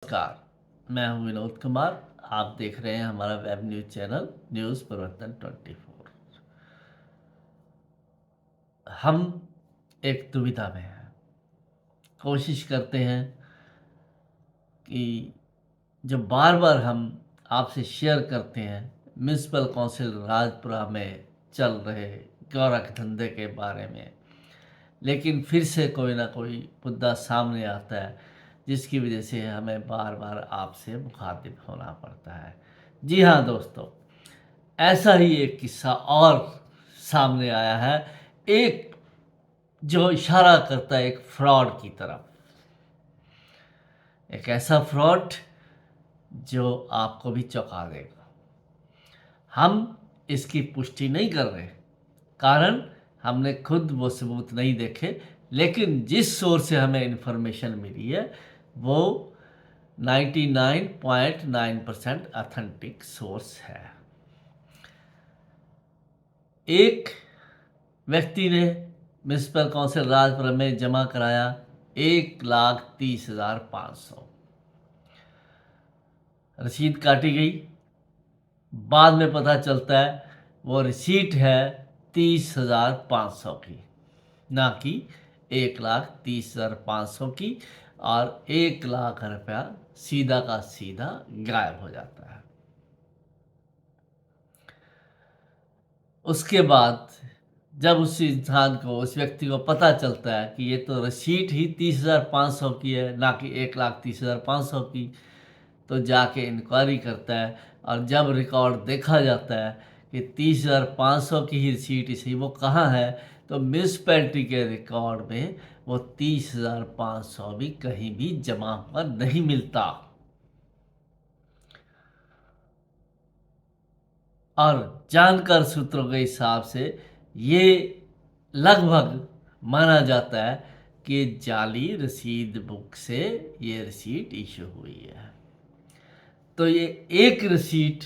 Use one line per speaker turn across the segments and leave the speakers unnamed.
नमस्कार, मैं हूं विनोद कुमार। आप देख रहे हैं हमारा वेब न्यूज़ चैनल न्यूज़ परिवर्तन 24। हम एक दुविधा में हैं। कोशिश करते हैं कि जो बार बार हम आपसे शेयर करते हैं म्यूनसिपल काउंसिल राजपुरा में चल रहे गोरख धंधे के बारे में, लेकिन फिर से कोई ना कोई मुद्दा सामने आता है जिसकी वजह से हमें बार बार आपसे मुखातिब होना पड़ता है। जी हाँ दोस्तों, ऐसा ही एक किस्सा और सामने आया है, एक जो इशारा करता है एक फ्रॉड की तरफ। एक ऐसा फ्रॉड जो आपको भी चौंका देगा। हम इसकी पुष्टि नहीं कर रहे, कारण हमने खुद वो सबूत नहीं देखे, लेकिन जिस सोर्स से हमें इन्फॉर्मेशन मिली है वो 99.9% ऑथेंटिक सोर्स है। एक व्यक्ति ने म्यूनसिपल काउंसिल राजपुरा में जमा कराया 1,30,500। रसीद काटी गई। बाद में पता चलता है वो रिसीट है 30,500 की, ना कि 1,30,500 की, और 1,00,000 रुपया सीधा का सीधा गायब हो जाता है। उसके बाद जब उस इंसान को, उस व्यक्ति को पता चलता है कि ये तो रसीट ही 30,500 की है, ना कि 1,30,500 की, तो जाके इंक्वायरी करता है। और जब रिकॉर्ड देखा जाता है कि 30,500 की ही रसीट इसी वो कहाँ है, तो म्यूनसिपैलिटी के रिकॉर्ड में वो 30,500 भी कहीं भी जमा हुआ नहीं मिलता। और जानकार सूत्रों के हिसाब से ये लगभग माना जाता है कि जाली रसीद बुक से ये रसीद इशू हुई है। तो ये एक रसीट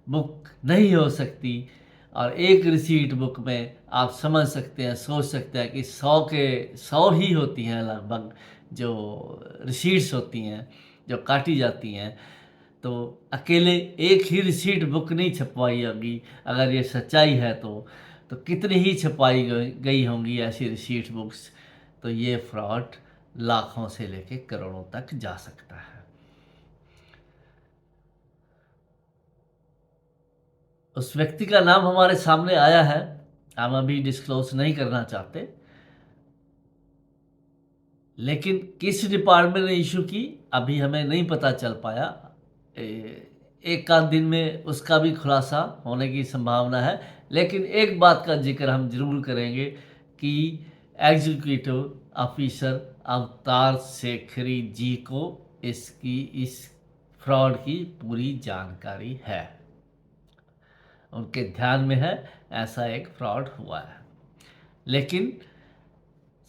बुक नहीं हो सकती, और एक रसीट बुक में आप समझ सकते हैं, सोच सकते हैं कि 100 के 100 ही होती हैं लगभग जो रसीट्स होती हैं जो काटी जाती हैं। तो अकेले एक ही रिसीट बुक नहीं छपवाई होगी। अगर ये सच्चाई है तो कितनी ही छपाई गई होंगी ऐसी रिसीट बुक्स। तो ये फ्रॉड लाखों से लेके करोड़ों तक जा सकता है। उस व्यक्ति का नाम हमारे सामने आया है, हम अभी डिस्क्लोज नहीं करना चाहते, लेकिन किस डिपार्टमेंट ने इशू की अभी हमें नहीं पता चल पाया। एक आध दिन में उसका भी खुलासा होने की संभावना है। लेकिन एक बात का जिक्र हम जरूर करेंगे कि एग्जीक्यूटिव ऑफिसर अवतार शेखरी जी को इस फ्रॉड की पूरी जानकारी है, उनके ध्यान में है ऐसा एक फ्रॉड हुआ है। लेकिन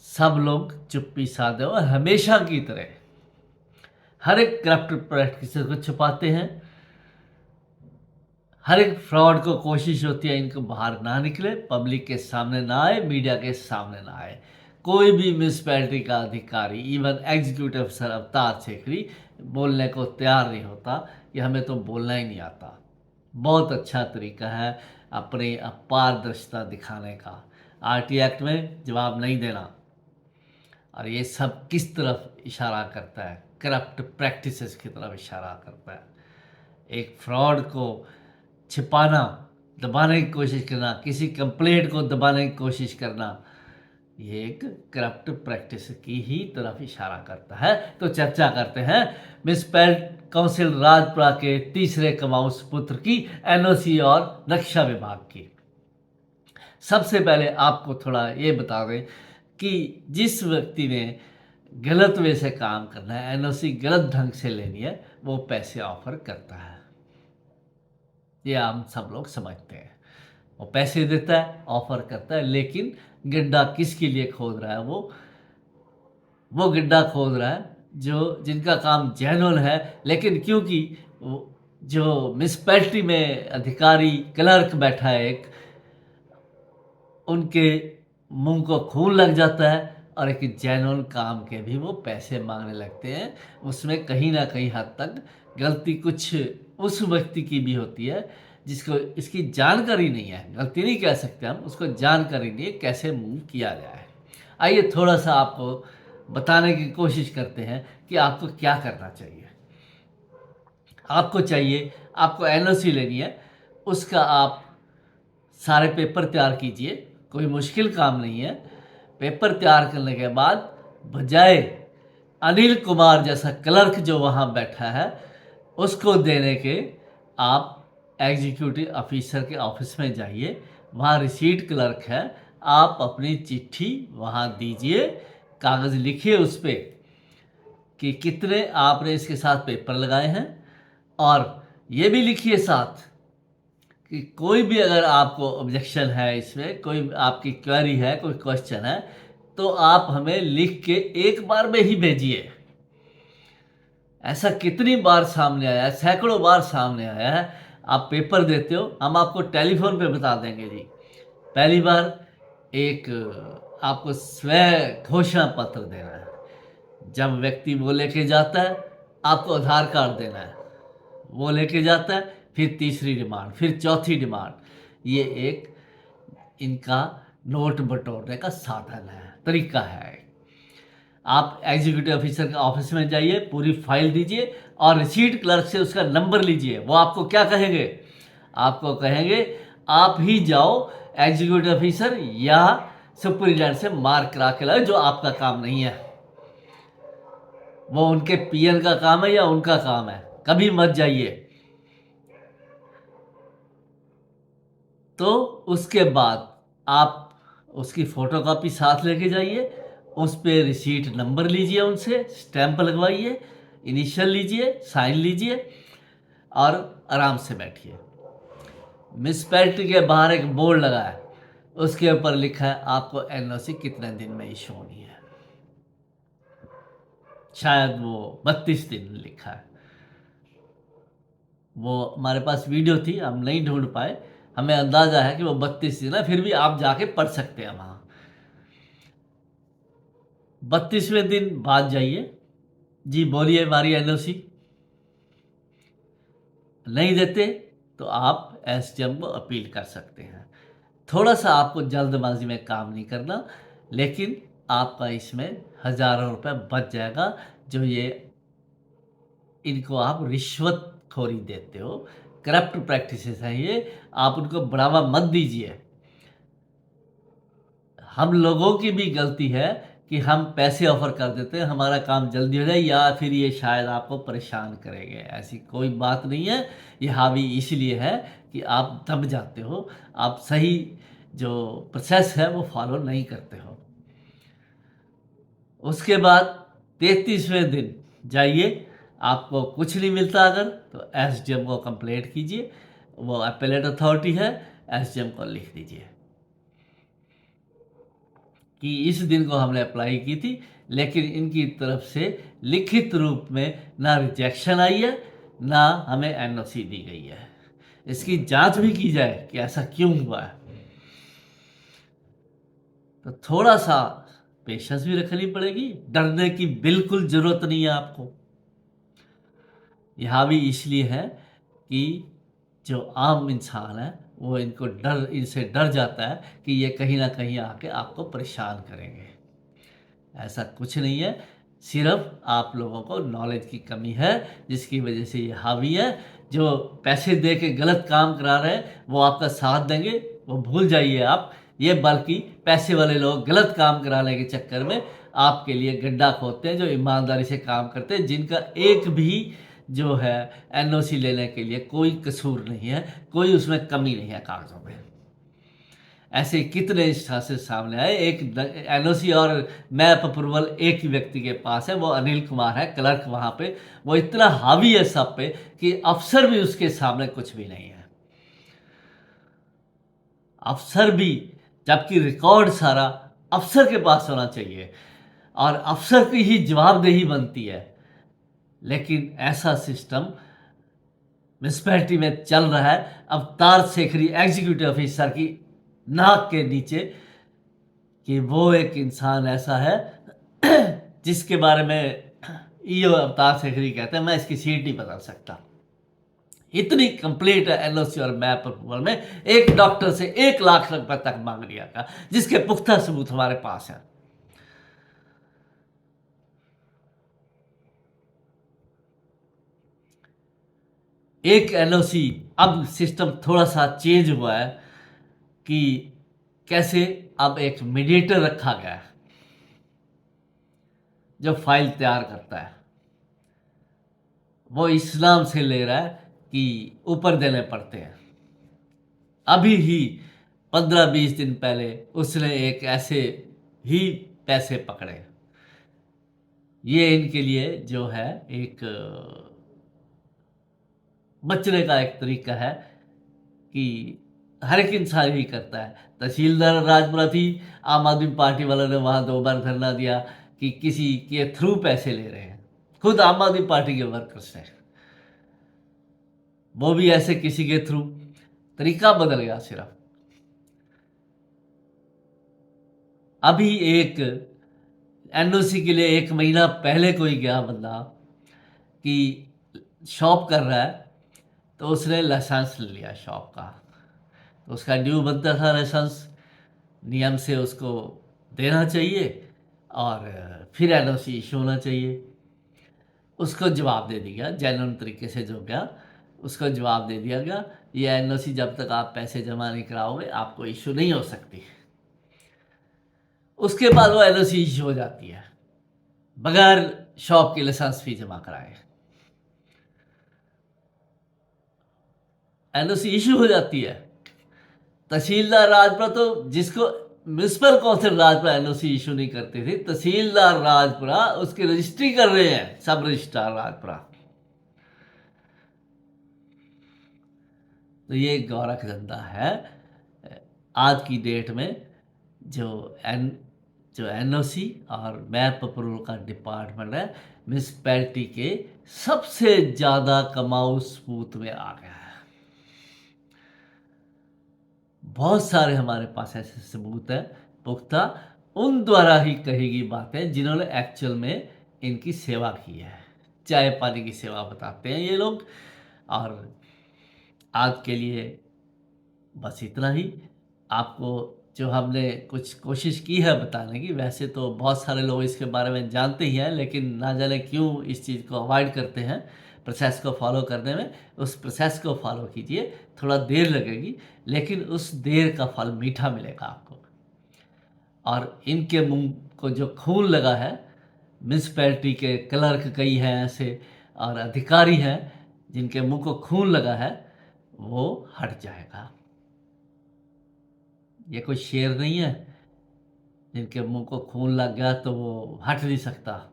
सब लोग चुप्पी साधे और हमेशा की तरह हर एक करप्ट प्रैक्टिस को छुपाते हैं। हर एक फ्रॉड को कोशिश होती है इनको बाहर ना निकले, पब्लिक के सामने ना आए, मीडिया के सामने ना आए। कोई भी म्यूनसिपैलिटी का अधिकारी, इवन एग्जीक्यूटिव अफसर अवतार शेखरी बोलने को तैयार नहीं होता कि हमें तो बोलना ही नहीं आता। बहुत अच्छा तरीका है अपनी अपारदर्शिता दिखाने का। आरटी एक्ट में जवाब नहीं देना। और ये सब किस तरफ इशारा करता है? करप्ट प्रैक्टिसेस की तरफ इशारा करता है। एक फ्रॉड को छिपाना, दबाने की कोशिश करना, किसी कंप्लेंट को दबाने की कोशिश करना, ये एक करप्ट प्रैक्टिस की ही तरफ इशारा करता है। तो चर्चा करते हैं म्यूनसिपल काउंसिल राजपुरा के तीसरे कमाऊ पुत्र की एनओसी और नक्शा विभाग की। सबसे पहले आपको थोड़ा ये बता दें कि जिस व्यक्ति ने गलत वे से काम करना है, एनओसी गलत ढंग से लेनी है, वो पैसे ऑफर करता है। ये हम सब लोग समझते हैं। वो पैसे देता है, ऑफर करता है, लेकिन गड्ढा किसके लिए खोद रहा है? वो गड्ढा खोद रहा है जो जिनका काम जेन्युइन है, लेकिन क्योंकि जो म्यूनसिपैलिटी में अधिकारी क्लर्क बैठा है एक, उनके मुंह को खून लग जाता है, और एक जेन्युइन काम के भी वो पैसे मांगने लगते हैं। उसमें कहीं ना कहीं हद तक गलती कुछ उस व्यक्ति की भी होती है जिसको इसकी जानकारी नहीं है। गलती नहीं कह सकते हम, उसको जानकारी नहीं है कैसे मूव किया जाए। आइए थोड़ा सा आपको बताने की कोशिश करते हैं कि आपको क्या करना चाहिए। आपको चाहिए, आपको एनओसी लेनी है, उसका आप सारे पेपर तैयार कीजिए, कोई मुश्किल काम नहीं है। पेपर तैयार करने के बाद बजाय अनिल कुमार जैसा क्लर्क जो वहाँ बैठा है उसको देने के, आप एग्जीक्यूटिव ऑफिसर के ऑफिस में जाइए, वहाँ रिसीट क्लर्क है, आप अपनी चिट्ठी वहाँ दीजिए, कागज़ लिखिए उस पर कि कितने आपने इसके साथ पेपर लगाए हैं, और ये भी लिखिए साथ कि कोई भी अगर आपको ऑब्जेक्शन है, इसमें कोई आपकी क्वेरी है, कोई क्वेश्चन है, तो आप हमें लिख के एक बार में ही भेजिए। ऐसा कितनी बार सामने आया है, सैकड़ों बार सामने आया है। आप पेपर देते हो, हम आपको टेलीफोन पे बता देंगे जी। पहली बार एक आपको स्व घोषणा पत्र देना है, जब व्यक्ति वो लेके जाता है आपको आधार कार्ड देना है, वो लेके जाता है, फिर तीसरी डिमांड, फिर चौथी डिमांड। ये एक इनका नोट बटोरने का साधन है, तरीका है। आप एग्जीक्यूटिव ऑफिसर के ऑफिस में जाइए, पूरी फाइल दीजिए और रिसीट क्लर्क से उसका नंबर लीजिए। वो आपको क्या कहेंगे? आपको कहेंगे आप ही जाओ एग्जीक्यूटिव ऑफिसर या सुपरिटेंडेंट से मार्क करा के लाओ, जो आपका काम नहीं है। वो उनके पीएन का काम है या उनका काम है, कभी मत जाइए। तो उसके बाद आप उसकी फोटोकॉपी साथ लेके जाइए, उस पर रिसीट नंबर लीजिए, उनसे स्टैंप लगवाइए, इनिशियल लीजिए, साइन लीजिए और आराम से बैठिए। म्युनिसिपैलिटी के बाहर एक बोर्ड लगा है, उसके ऊपर लिखा है आपको एनओसी कितने दिन में इशू होनी है। शायद वो 32 दिन लिखा है। वो हमारे पास वीडियो थी, हम नहीं ढूंढ पाए, हमें अंदाजा है कि वो 32 दिन है, फिर भी आप जाके पढ़ सकते हैं वहाँ। 32वें दिन बाद जाइए, जी बोलिए हमारी एनओसी नहीं देते तो आप एसडीएम को अपील कर सकते हैं। थोड़ा सा आपको जल्दबाजी में काम नहीं करना, लेकिन आपका इसमें हज़ारों रुपए बच जाएगा। जो ये इनको आप रिश्वतखोरी देते हो, करप्ट प्रैक्टिसेस हैं ये, आप उनको बढ़ावा मत दीजिए। हम लोगों की भी गलती है कि हम पैसे ऑफर कर देते हैं हमारा काम जल्दी हो जाए, या फिर ये शायद आपको परेशान करेंगे। ऐसी कोई बात नहीं है, ये हावी इसलिए है कि आप दब जाते हो, आप सही जो प्रोसेस है वो फॉलो नहीं करते हो। उसके बाद 33वें दिन जाइए, आपको कुछ नहीं मिलता अगर, तो एसडीएम को कंप्लेंट कीजिए, वो अपेलेट अथॉरिटी है, एसडीएम को लिख दीजिए कि इस दिन को हमने अप्लाई की थी, लेकिन इनकी तरफ से लिखित रूप में ना रिजेक्शन आई है, ना हमें एनओसी दी गई है। इसकी जांच भी की जाए कि ऐसा क्यों हुआ है। तो थोड़ा सा पेशेंस भी रखनी पड़ेगी, डरने की बिल्कुल जरूरत नहीं है आपको। यहाँ भी इसलिए है कि जो आम इंसान है वो इनसे डर जाता है कि ये कहीं ना कहीं आके आपको परेशान करेंगे। ऐसा कुछ नहीं है, सिर्फ आप लोगों को नॉलेज की कमी है जिसकी वजह से ये हावी है। जो पैसे दे के गलत काम करा रहे हैं वो आपका साथ देंगे, वो भूल जाइए आप ये। बल्कि पैसे वाले लोग गलत काम कराने के चक्कर में आपके लिए गड्ढा खोदते हैं, जो ईमानदारी से काम करते हैं, जिनका एक भी जो है एनओसी लेने के लिए कोई कसूर नहीं है, कोई उसमें कमी नहीं है कागजों में। ऐसे कितने इंस्टांसेस सामने आए। एक एनओसी और मैप अप्रूवल एक ही व्यक्ति के पास है, वो अनिल कुमार है, क्लर्क वहाँ पे। वो इतना हावी है सब पे कि अफसर भी उसके सामने कुछ भी नहीं है। अफसर भी, जबकि रिकॉर्ड सारा अफसर के पास होना चाहिए और अफसर की ही जवाबदेही बनती है, लेकिन ऐसा सिस्टम म्युनिसिपैलिटी में चल रहा है। अवतार शेखरी एग्जीक्यूटिव ऑफिसर की नाक के नीचे कि वो एक इंसान ऐसा है जिसके बारे में ईओ अवतार सेखरी कहते हैं मैं इसकी सीट नहीं बदल सकता। इतनी कंप्लीट एनओसी और मैप अप्रूवल में एक डॉक्टर से 1 लाख रुपए तक मांग लिया था, जिसके पुख्ता सबूत हमारे पास है। एक एनओसी, अब सिस्टम थोड़ा सा चेंज हुआ है कि कैसे अब एक मीडिएटर रखा गया है जो फाइल तैयार करता है। वो इस्लाम से ले रहा है कि ऊपर देने पड़ते हैं। अभी ही 15-20 दिन पहले उसने एक ऐसे ही पैसे पकड़े। ये इनके लिए जो है एक बचने का एक तरीका है कि हर एक इंसान ही करता है। तहसीलदार राजपुरा थी, आम आदमी पार्टी वालों ने वहां 2 बार धरना दिया कि किसी के थ्रू पैसे ले रहे हैं, खुद आम आदमी पार्टी के वर्कर्स हैं, वो भी ऐसे किसी के थ्रू। तरीका बदल गया सिर्फ। अभी एक एनओसी के लिए 1 महीना पहले कोई गया बंदा कि शॉप कर रहा है, तो उसने लाइसेंस ले लिया शॉप का, तो उसका ड्यू बनता था लाइसेंस, नियम से उसको देना चाहिए और फिर एनओसी इशू होना चाहिए। उसको जवाब दे दिया गया, जेन्युइन तरीके से जो गया उसको जवाब दे दिया गया, ये एनओसी जब तक आप पैसे जमा नहीं कराओगे आपको इशू नहीं हो सकती। उसके बाद वो एनओसी इशू हो जाती है बगैर शॉप की लाइसेंस फी जमा कराए। एनओसी इशू हो जाती है। तहसीलदार राजपुरा तो जिसको municipal council Rajpura NOC issue नहीं करती थी, तहसीलदार राजपुरा उसकी रजिस्ट्री कर रहे हैं, सब रजिस्ट्रार राजपुरा। तो ये गौरख धंधा है आज की डेट में। जो एनओसी और मैप अप्रूवल का डिपार्टमेंट है, म्यूनसिपैलिटी के सबसे ज़्यादा कमाऊ सबूत में आ गया है। बहुत सारे हमारे पास ऐसे सबूत हैं पुख्ता, उन द्वारा ही कही गई बातें जिन्होंने एक्चुअल में इनकी सेवा की है। चाय पानी की सेवा बताते हैं ये लोग। और आज के लिए बस इतना ही। आपको जो हमने कुछ कोशिश की है बताने की, वैसे तो बहुत सारे लोग इसके बारे में जानते ही हैं, लेकिन ना जाने क्यों इस चीज़ को अवॉइड करते हैं प्रोसेस को फॉलो करने में। उस प्रोसेस को फॉलो कीजिए, थोड़ा देर लगेगी लेकिन उस देर का फल मीठा मिलेगा आपको। और इनके मुंह को जो खून लगा है, म्यूनसिपैलिटी के क्लर्क कई हैं ऐसे और अधिकारी हैं जिनके मुंह को खून लगा है, वो हट जाएगा। ये कोई शेर नहीं है जिनके मुंह को खून लग गया तो वो हट नहीं सकता।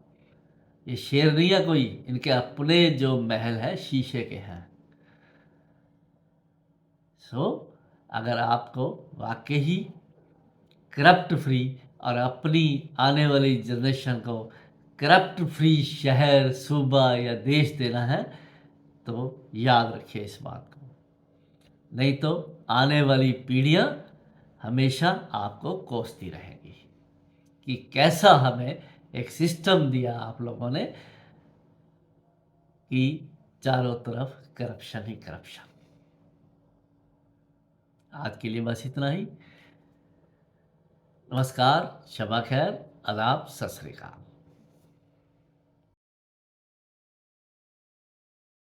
ये शेर नहीं है कोई, इनके अपने जो महल है शीशे के हैं। अगर आपको वाकई ही करप्ट फ्री और अपनी आने वाली जनरेशन को करप्ट फ्री शहर, सूबा या देश देना है, तो याद रखिए इस बात को। नहीं तो आने वाली पीढ़ियां हमेशा आपको कोसती रहेगी कि कैसा हमें एक सिस्टम दिया आप लोगों ने कि चारों तरफ करप्शन ही करप्शन। आज के लिए बस इतना ही। नमस्कार, शबा खैर, आदाब, सत श्री अकाल।